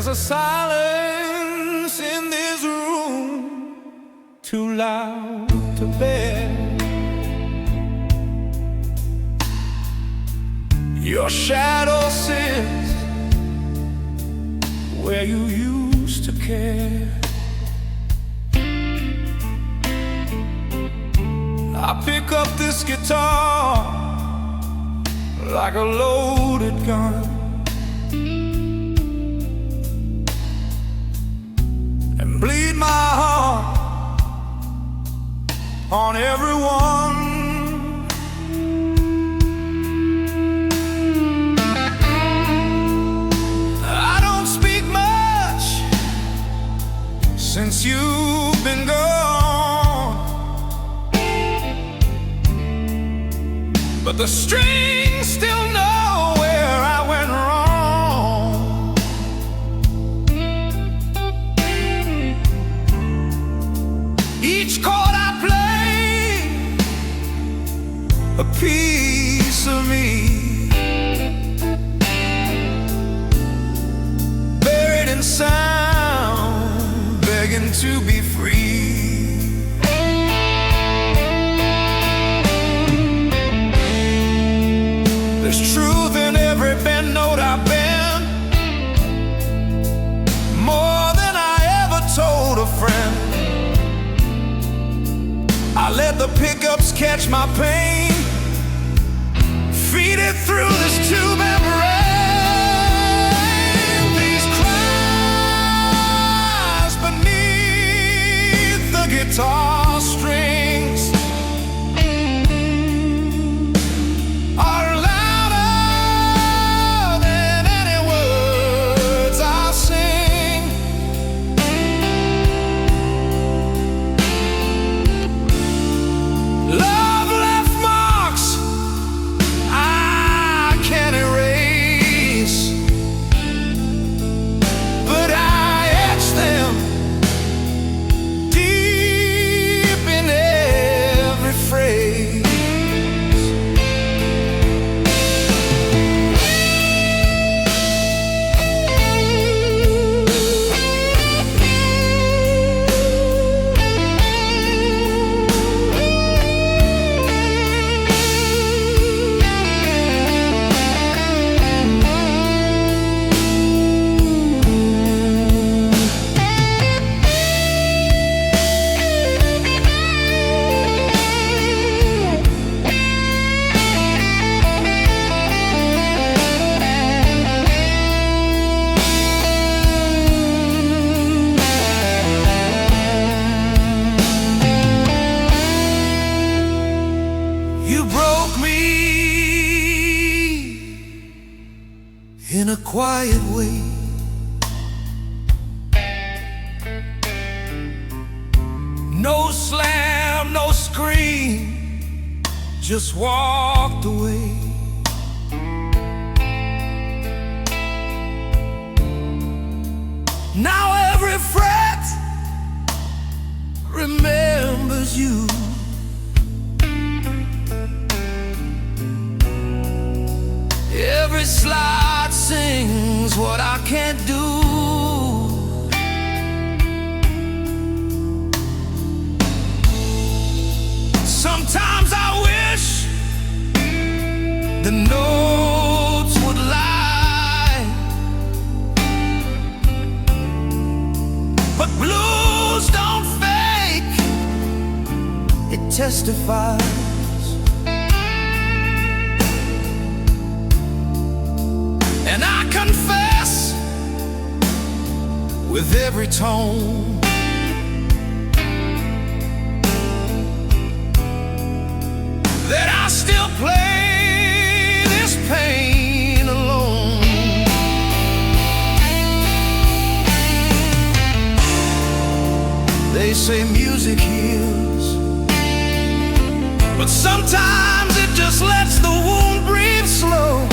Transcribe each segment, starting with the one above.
a silence in this room too loud to bear. Your shadow sits where you used to care. I pick up this guitar like a loaded gun, and bleed my heart on everyone. I don't speak much since you've been gone, but the strings still know where I went wrong. Each chord I play, a piece of me, buried in sound, begging to be free. There's truth in every bend note I bend, more than I ever told a friend. I let the pickups catch my pain, feed it through this tube membrane. These cries beneath the guitar strings are louder than any words I sing. Love left marks I can't erase, but I etch them deep in every phrase. You broke me in a quiet way. No slam, no scream, just walked away. Now every fret remembers you. Every slide sings what I can't do. Sometimes I wish the notes would lie, but blues don't fake, it testifies. And I confess with every tone that I still play this pain alone. They say music heals, but sometimes it just lets the wound breathe slow.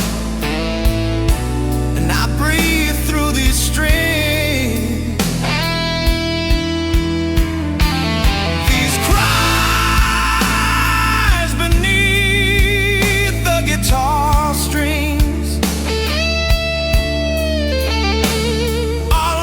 And I breathe through these strings. These cries beneath the guitar strings are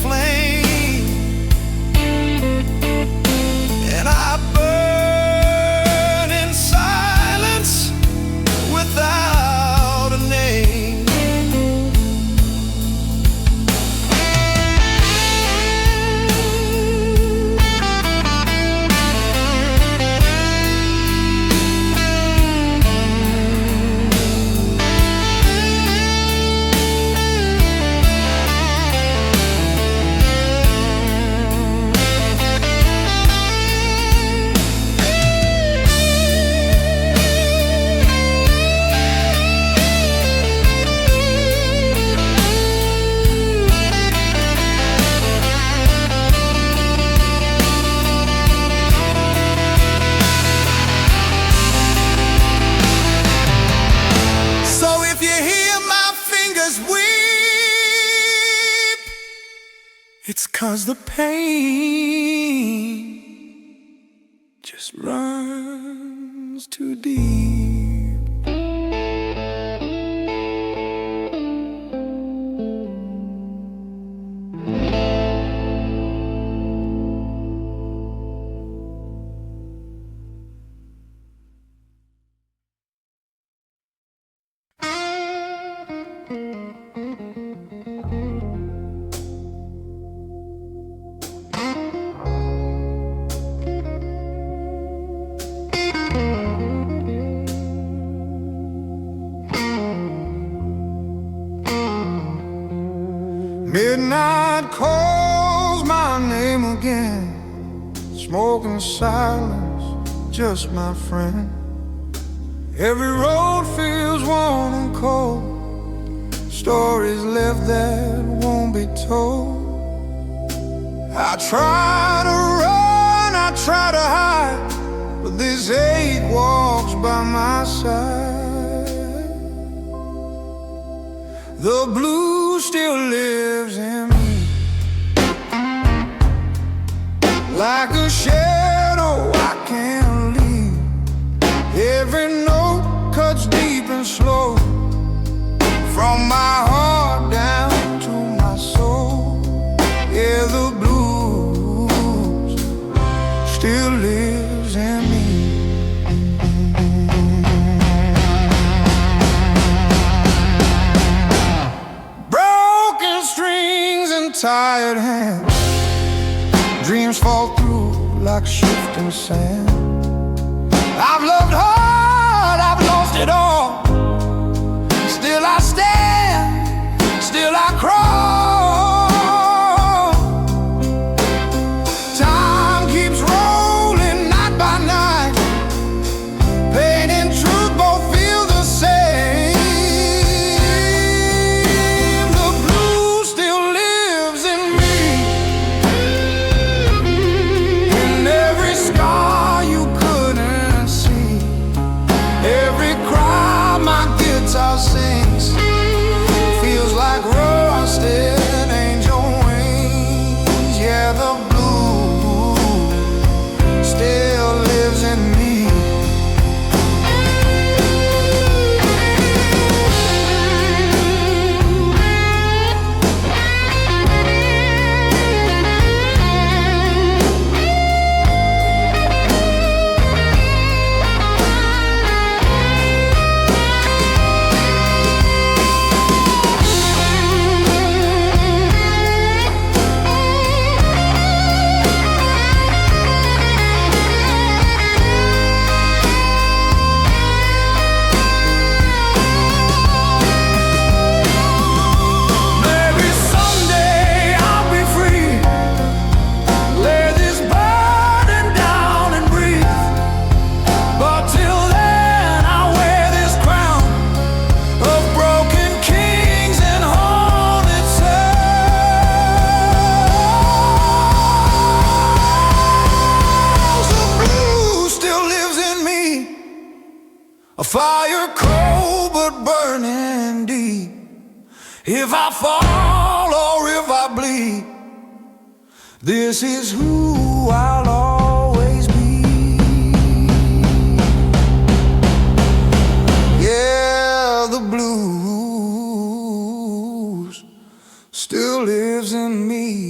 flame, and I burn in silence without a name. It's 'cause the pain just runs too deep. Midnight calls my name again. Smoke and silence, just my friend. Every road feels warm and cold. Stories left that won't be told. I try to run, I try to hide, but this ache walks by my side. The blue still lives in me, like a shadow I can't leave. Every note cuts deep and slow, from my heart down to my soul. Yeah, the blues still lives in me. Broken strings and tired hands, dreams fall through like shifting sand. I've loved hard, I've lost it all. Still I stand, still I crawl. Time keeps rolling night by night. Pain and truth both feel the same. The blue still lives in me, in every scar you couldn't see, every cry my guitar sings. Feels like rusted angel wings. Yeah, the blue still lives in me. A fire cold but burning deep. If I fall or if I bleed, this is who I'll always be. Yeah, the blues still lives in me.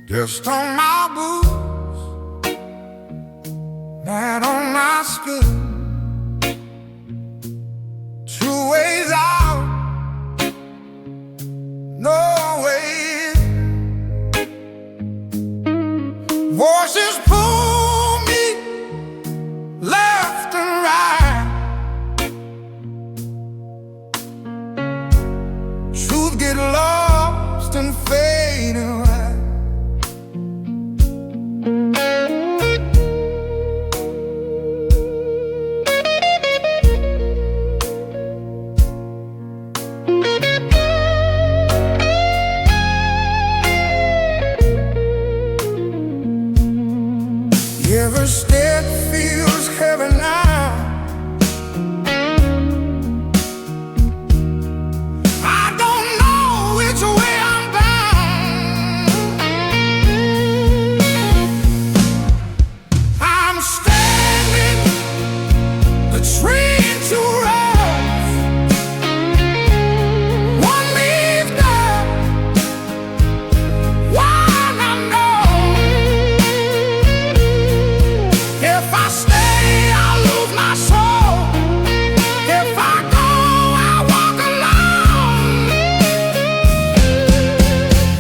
Dust on my boots, mad on my skin. Two ways out, no way in. Voices pull me left and right. Truth get lost and fade away. Every step feels heavy now. I don't know which way I'm bound. I'm standing between two roads. One leaves there, one I know. If I stay, I'll lose my soul. If I go, I'll walk alone.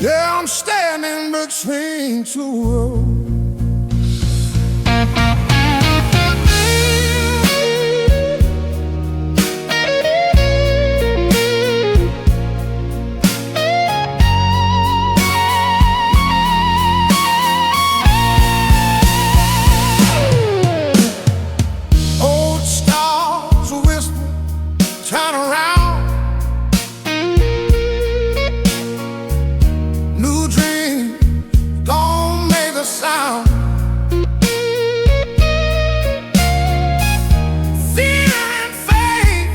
Yeah, I'm standing between two roads. Old stars whisper, turn around. New dreams don't make a sound. Fear and faith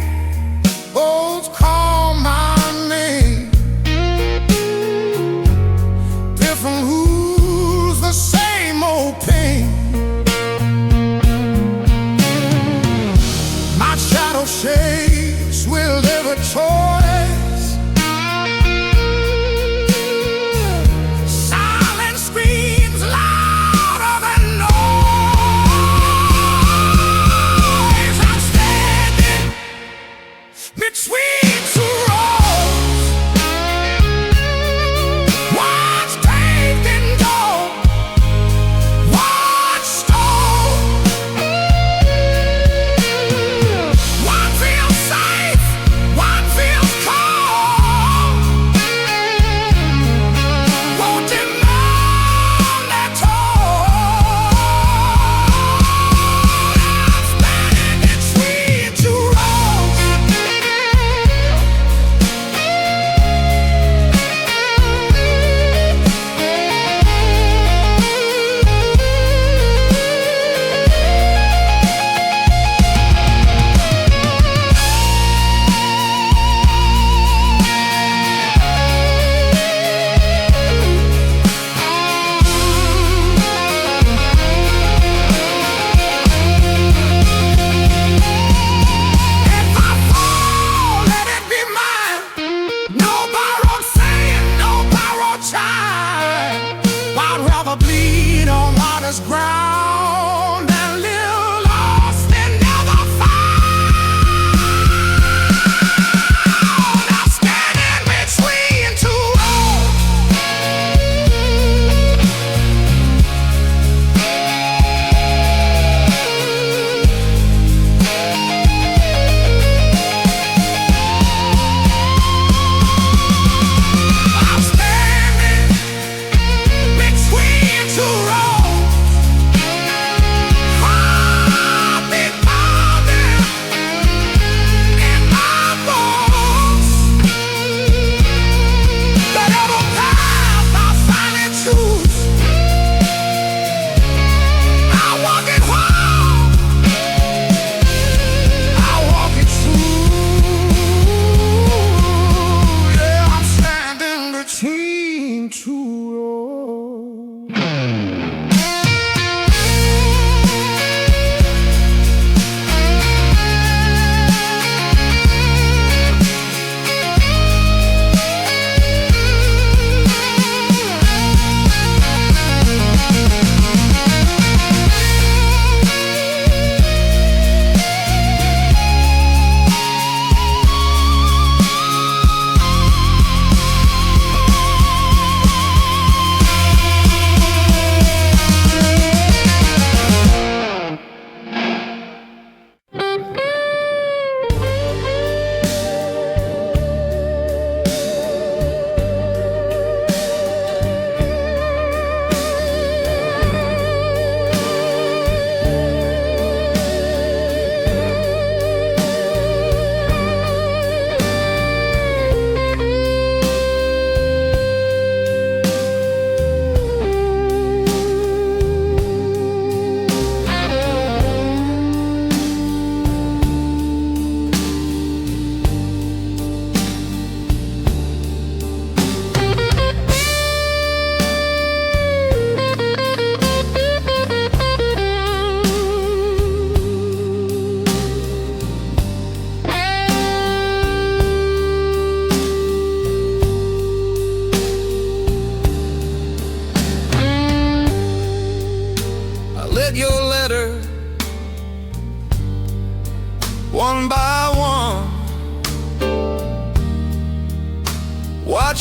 both call my name. Different rules, the same old pain. My shadow shakes with every choice. Silence screams louder than noise. I'm standing between two roads. One's paved in gold, one's stone. One feels safe, one feels cold. Won't demand their toll. I'm standing between two roads.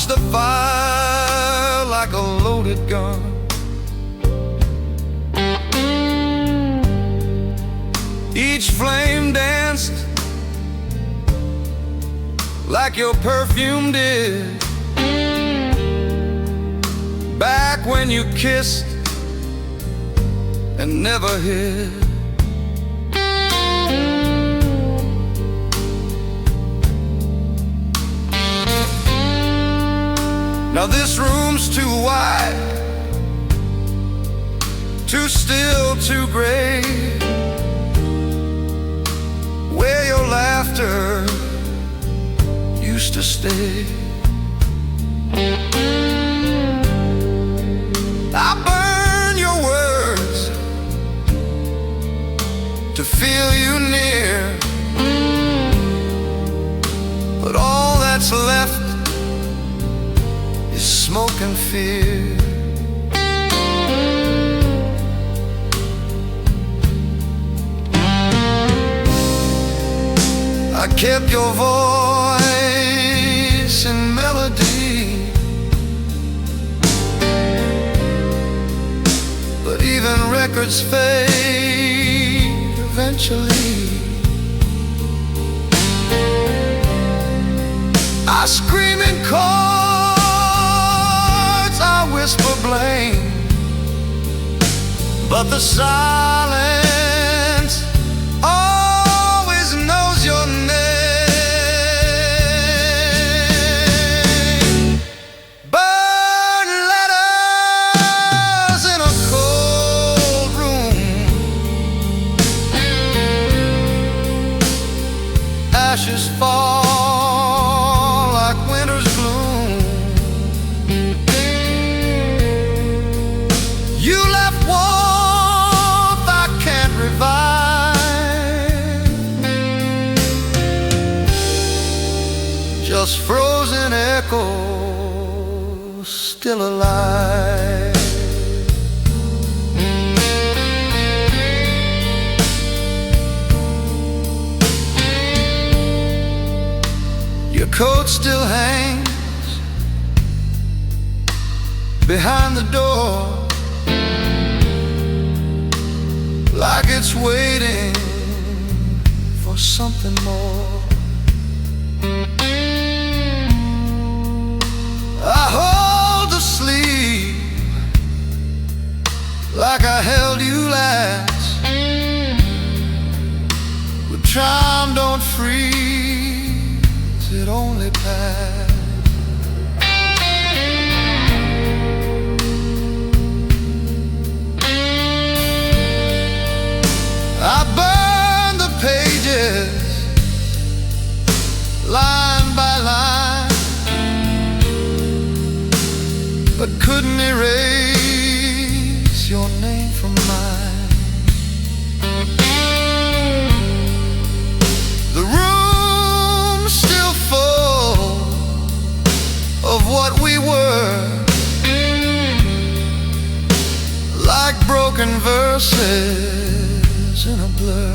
watched the fire like a loaded gun. Each flame danced like your perfume did, back when you kissed and never hid. Now this room's too wide, too still, too gray, where your laughter used to stay. I burn your words to feel you near, but all that's left is smoke and fear. I kept your voice in melody, but even records fade eventually. I scream in chords, I whisper blame, but the silence always knows your name. Burn letters in a cold room, ashes fall like winter's gloom. You left warmth I can't revive, just frozen echoes still alive. Your coat still hangs behind the door, like it's waiting for something more. I hold the sleeve like I held you last, but time don't freeze, it only passes. I burn the pages line by line, but couldn't erase your name from mine. The room's still full of what we were, like broken verses in a blur.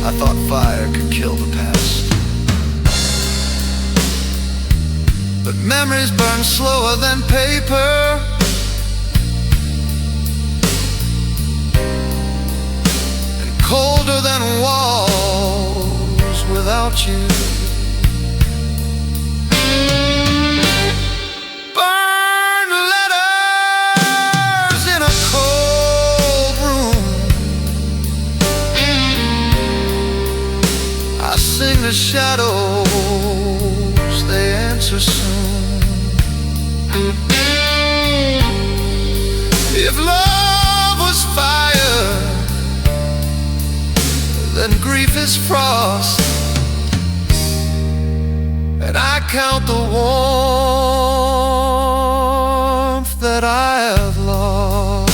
I thought fire could kill the past, but memories burn slower than paper, and colder than walls without you. Burn letters in a cold room, I sing the shadows, they answer soon. If love was fire, then grief is frost, and I count the warmth that I have lost.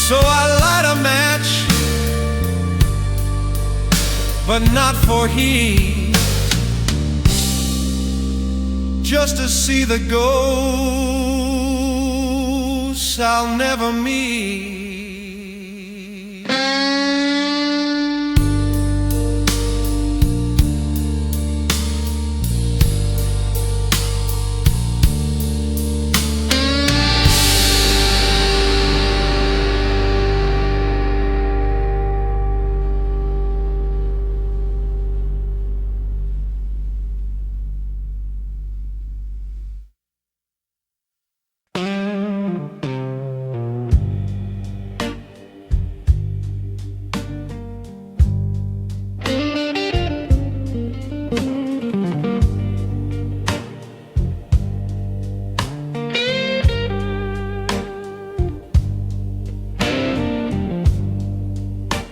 So I light a match, but not for heat, just to see the ghosts I'll never meet.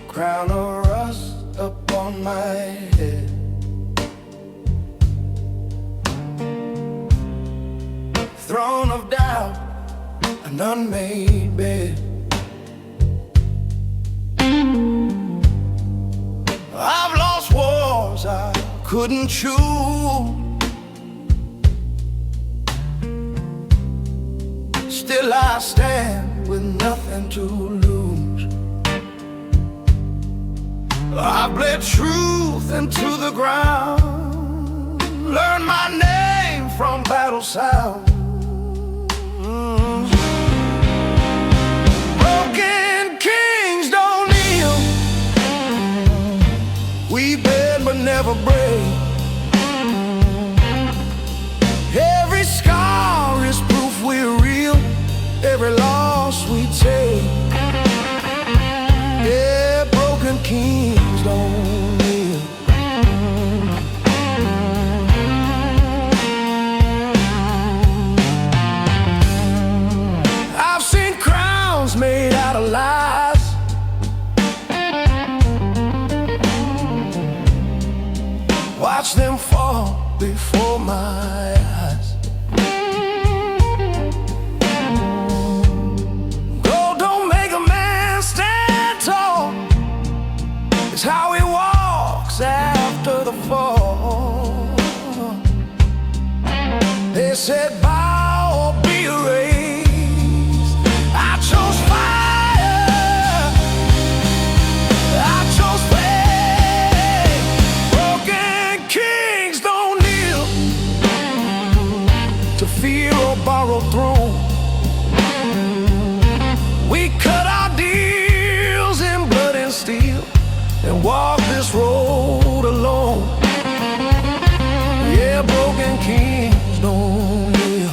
Crown of rust upon my head, throne of doubt, an unmade bed. I've lost wars I couldn't choose, still I stand with nothing to lose. I bled truth into the ground, learned my name from battle sound. Broken kings don't kneel, we bend but never break. Every scar is proof we're real, every loss we take. Yeah, broken kings don't kneel. I've seen crowns made out of lies, watch them fall before my eyes. Gold don't make a man stand tall, it's how he walks after the fall. They said bow or be erased, I chose fire, I chose faith. Broken kings don't kneel to fear or borrow throne. We cut our deals in blood and steel and walk this road alone. Yeah, broken kings don't kneel.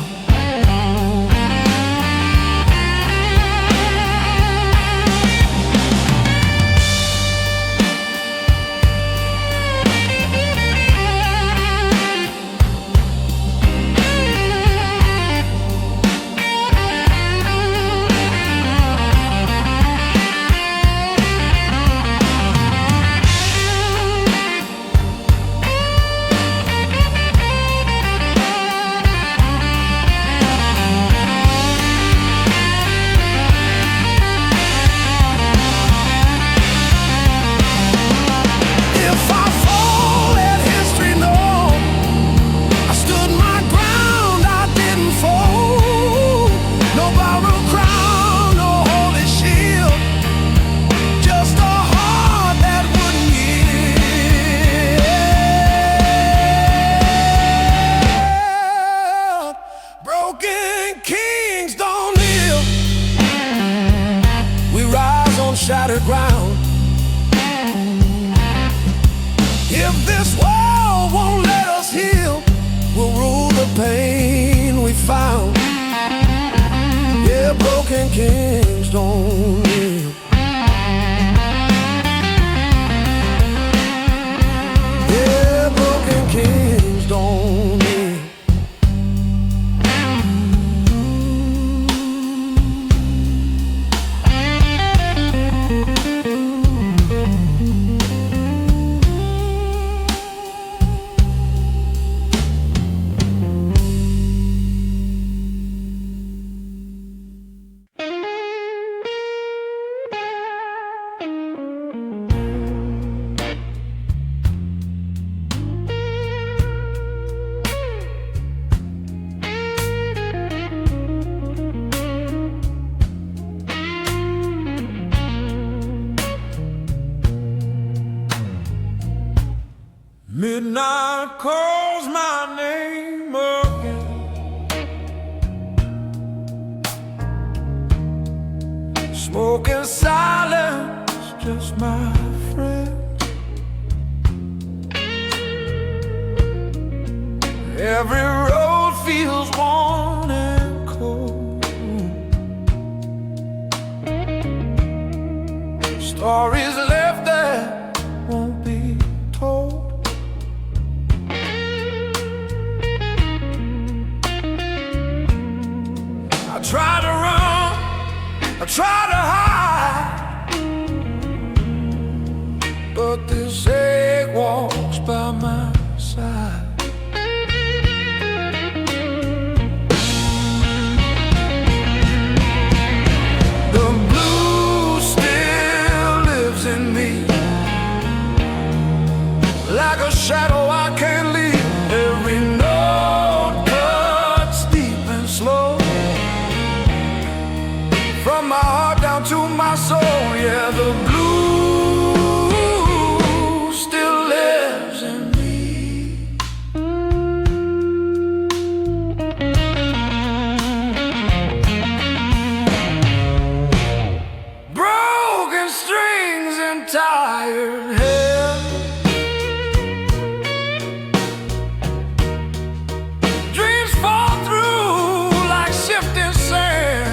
Shattered ground. If this world won't let us heal, we'll rule the pain we found. Yeah, broken kings don't kneel. Yeah, broken kings don't kneel. Midnight calls my name again. Smoke and silence, just my friend. Every road feels worn and cold. Stories left that won't be told. I try to run, I try to hide, but this ache walks by my side. The blues still lives in me, like a shadow I can't leave. Every note cuts deep and slow, from my heart down to my soul. Yeah, the blues still lives in me. Broken strings and tired head, dreams fall through like shifting sand.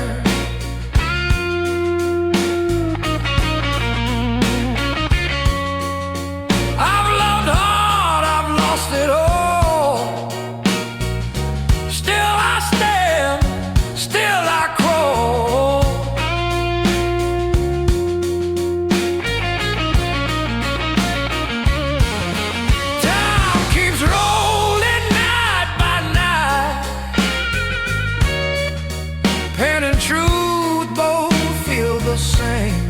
I've loved hard, I've lost it all. Still I stand, still I crawl. Time keeps rolling night by night. Pain and truth both feel the same.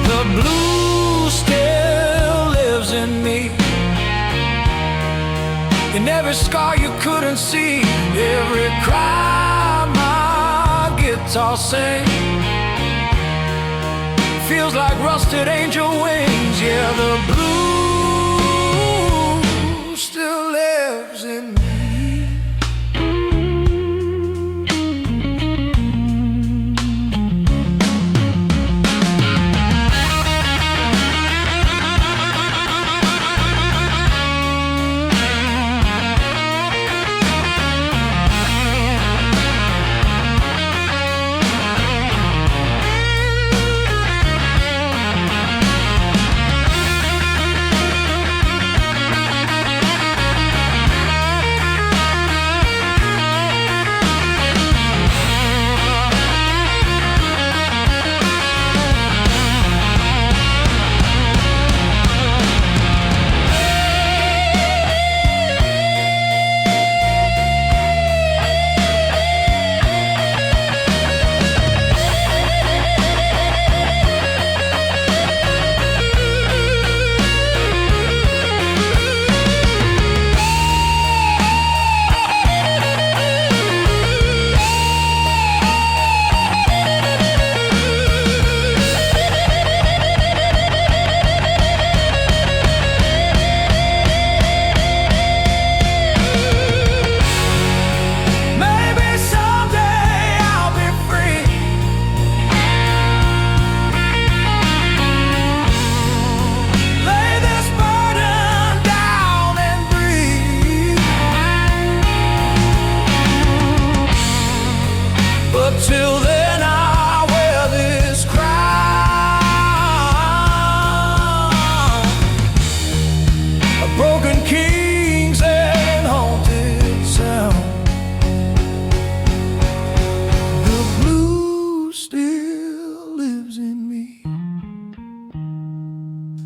The blue still lives in me, in every scar you couldn't see, every cry my guitar sings. Feels like rusted angel wings. Yeah, the blue still lives in me. Till then I wear this crown of broken kings and haunted sound. The blue still lives in me,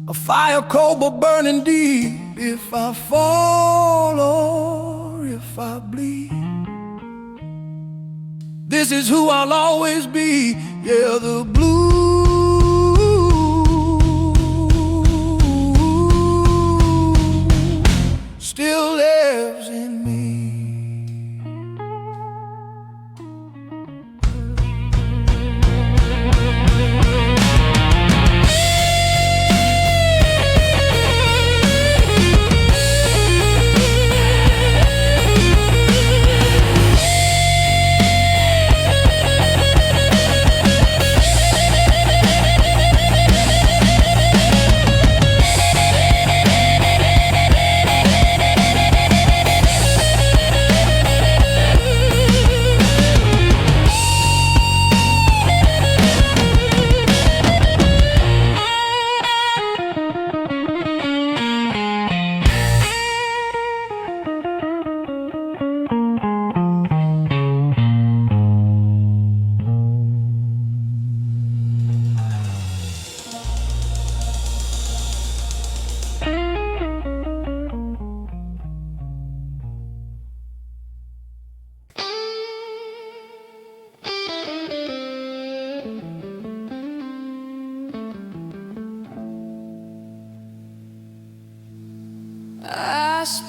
a fire cold but burning deep. If I fall or if I bleed, this is who I'll always be. Yeah, the blue still lives in me.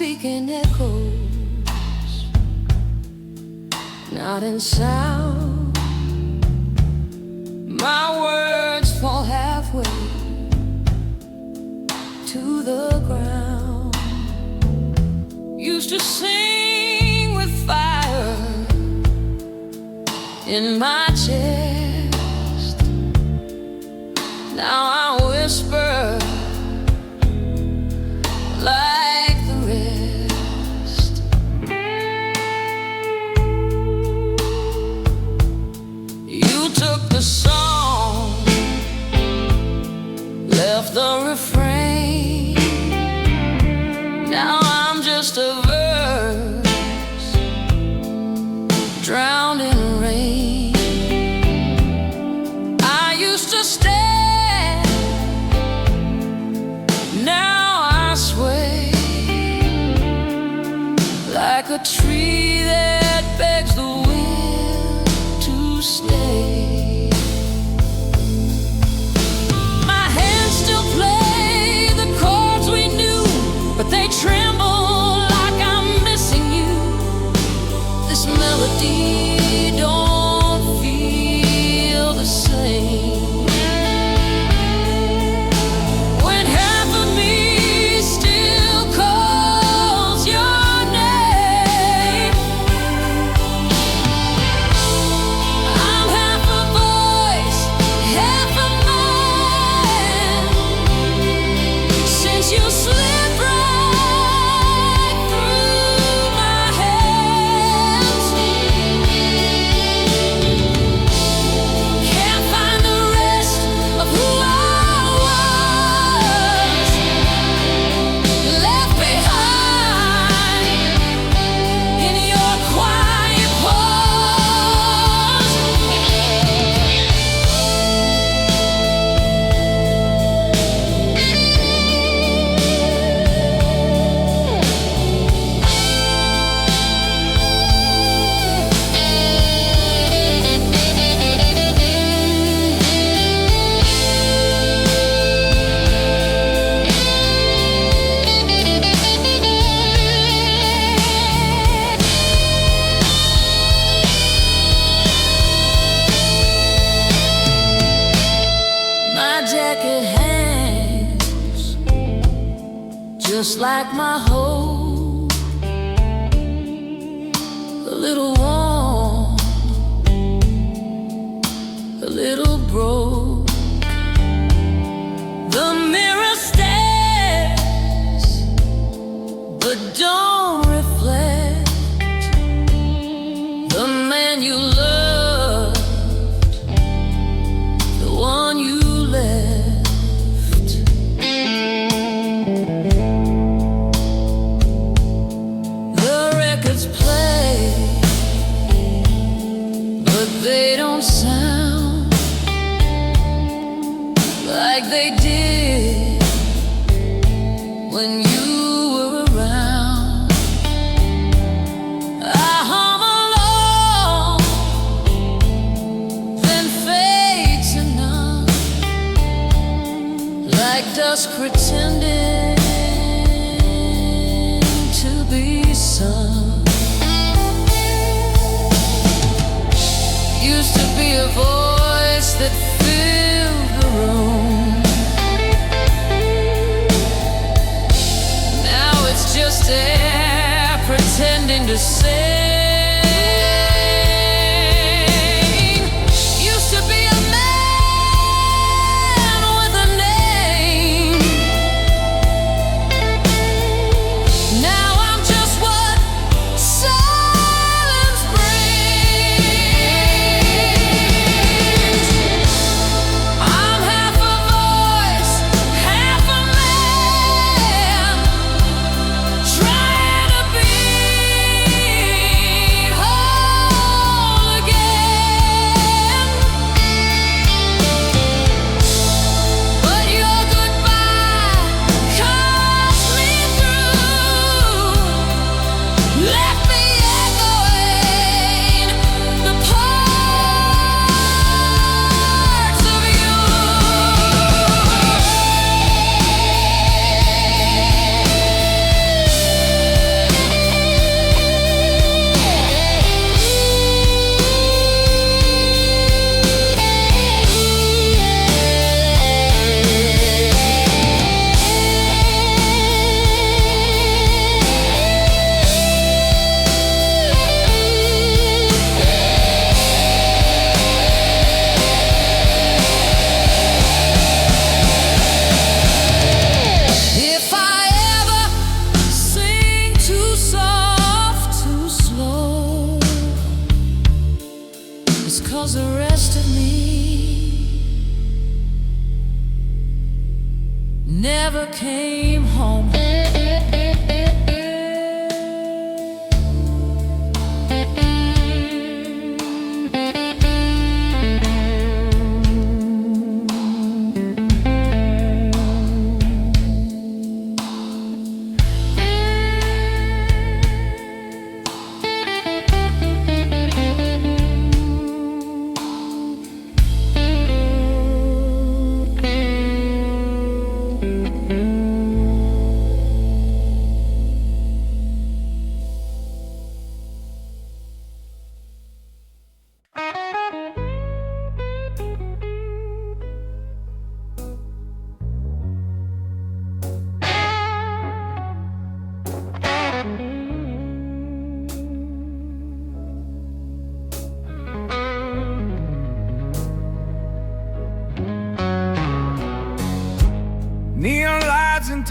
speak in echoes, not in sound. My words fall halfway to the ground. Used to sing with fire in my chest. Now I whisper like the rest. You took the song, left the refrain. Now I'm just a verse drowned in rain. I used to stand, now I sway like a tree that begs the wind to stay. My hands still play the chords we knew, but they tremble like I'm missing you. This melody don't feel the same. When half of me still calls your name, I'm half a voice, half a man. Since you slipped right through my hands, can't find the rest of who I was, left behind in your quiet pause. My jacket hangs just like my hope, a little warm, a little broke. The mirror stares but don't reflect the man you love, the one you left. The records play, but they don't sound like they did when you were around. I hum along, then fade to none, like dusk pretending to be sun. Used to be a voice that filled the room. Now it's just air pretending to sing. Used to be a man with a name. Now I'm just what silence brings. I'm half a voice, half a man, trying to be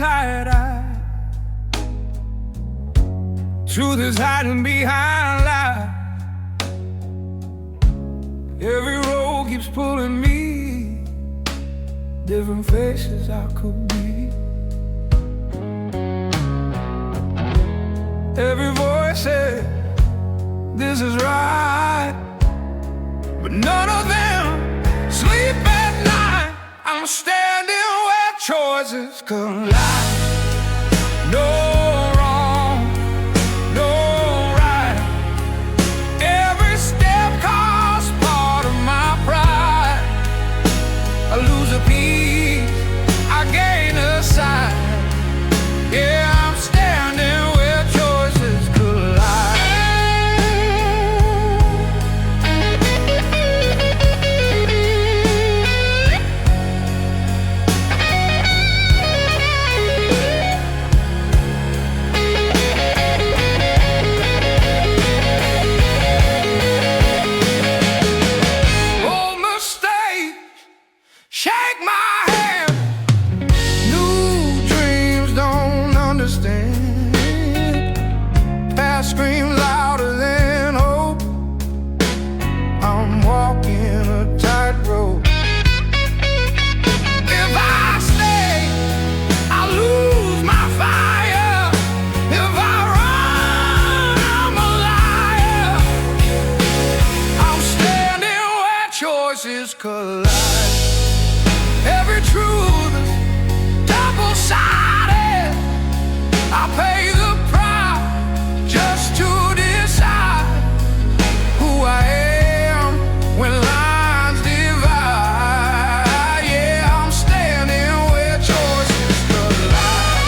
tired-eyed. Truth is hiding behind lies. Every road keeps pulling me, different faces I could be. Every voice says this is right, but none of them sleep at night. I'm standing where choices collide. No wrong, no right. Every step costs part of my pride. I lose a piece, I gain a side. Yeah, I'm standing where choices collide. Old mistakes shake my hand. New dreams don't understand. Past screams louder than hope. I'm walking a tightrope. If I stay, I lose my fire. If I run, I'm a liar. I'm standing where choices collide. Every truth is double-sided. I pay the price just to decide who I am when lines divide. Yeah, I'm standing where choices collide.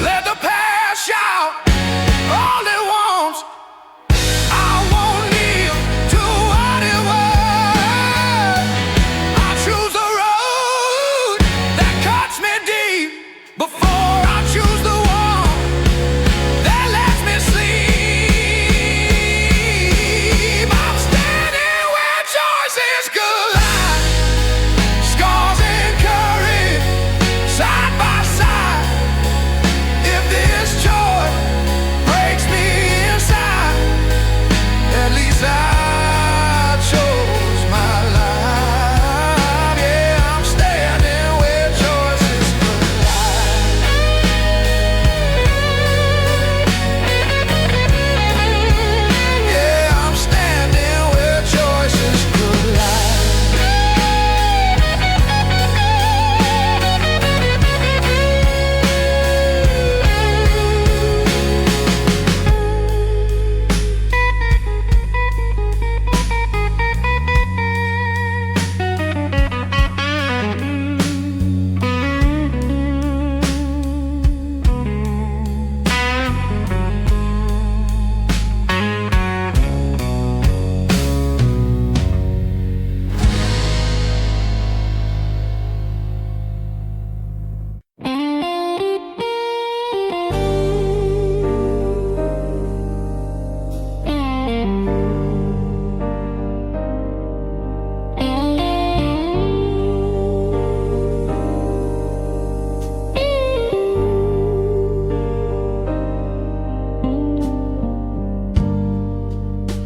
Let the past shout all it wants. I won't kneel to what it was. I choose the road that cuts me deep before I choose the one that lets me sleep. I'm standing where choices collide. Scars and courage, side by side. If this choice breaks me inside, at least I chose my life. Yeah, I'm standing where choices collide. Yeah, I'm standing where choices collide.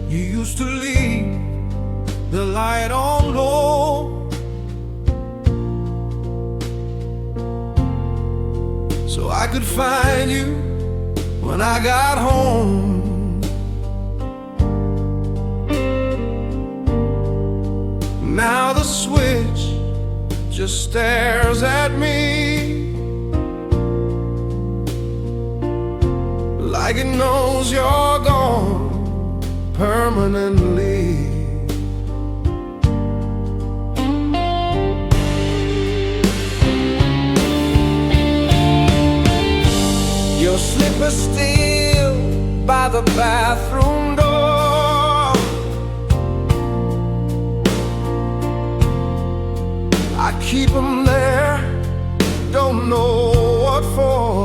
You used to leave the light on low, so I could find you when I got home. Now the switch just stares at me like it knows you're gone permanently. Your slipper's still by the bathroom door. keep them there, don't know what for.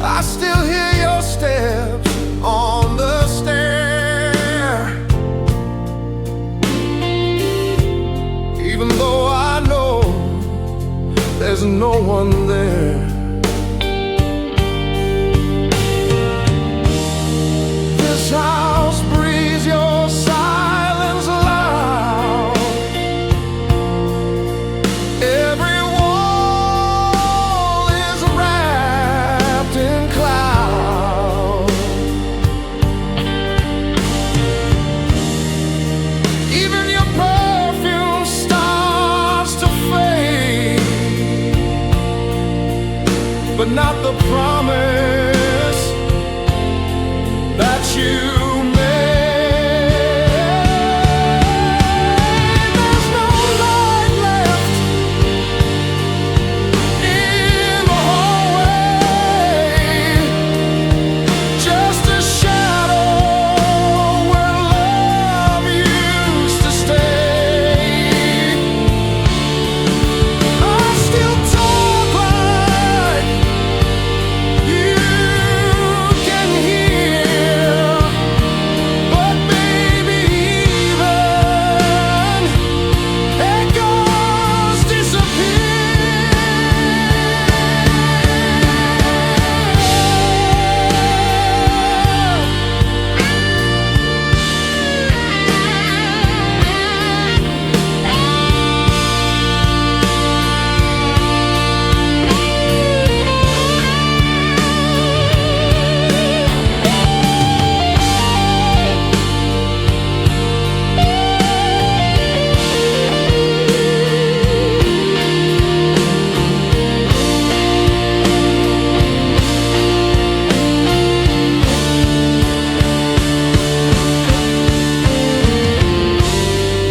I still hear your steps on the stair, even though I know there's no one there. This house breathes your silence loud. Every wall is wrapped in cloud. Even your perfume starts to fade, but not the promise that you made. There's no light left in the hallway, just a shadow where love used to stay. I still talk like you can hear, but baby, even echoes disappear.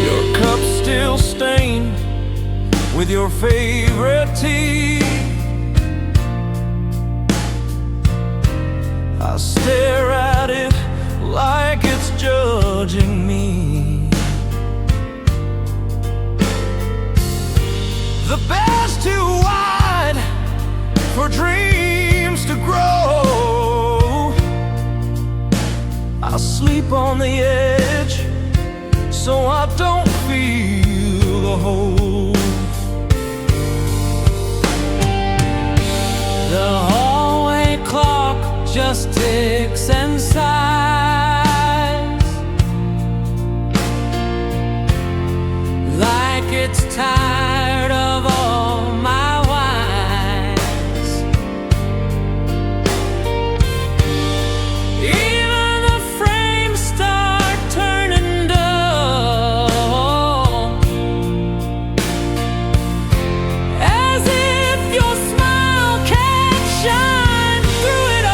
Your cup's still stained with your favorite tea. I stare at it like it's judging me. The bed's too wide for dreams to grow. I sleep on the edge so I don't feel the hole. The hallway clock just ticks and sighs, like it's tired of all my whines. Even the frames start turning dull, as if your smile can't shine through it all.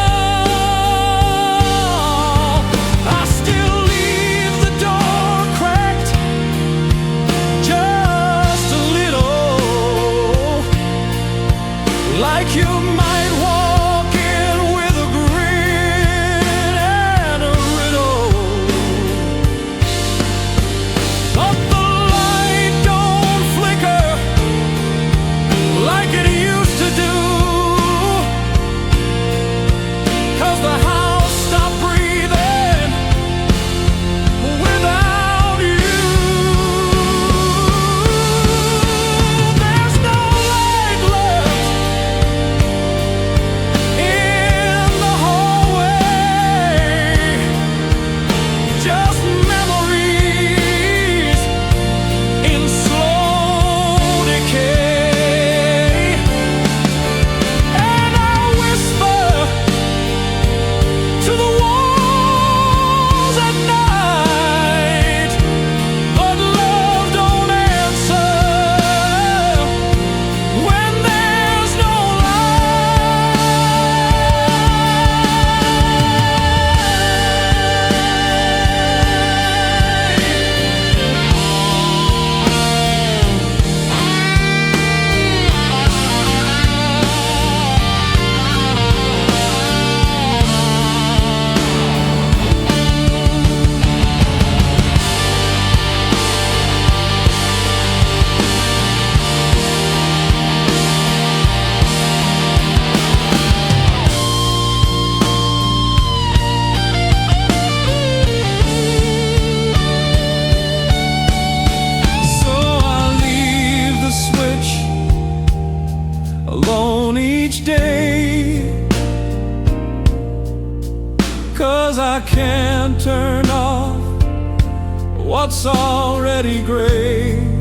each day, 'cause I can't turn off what's already gray.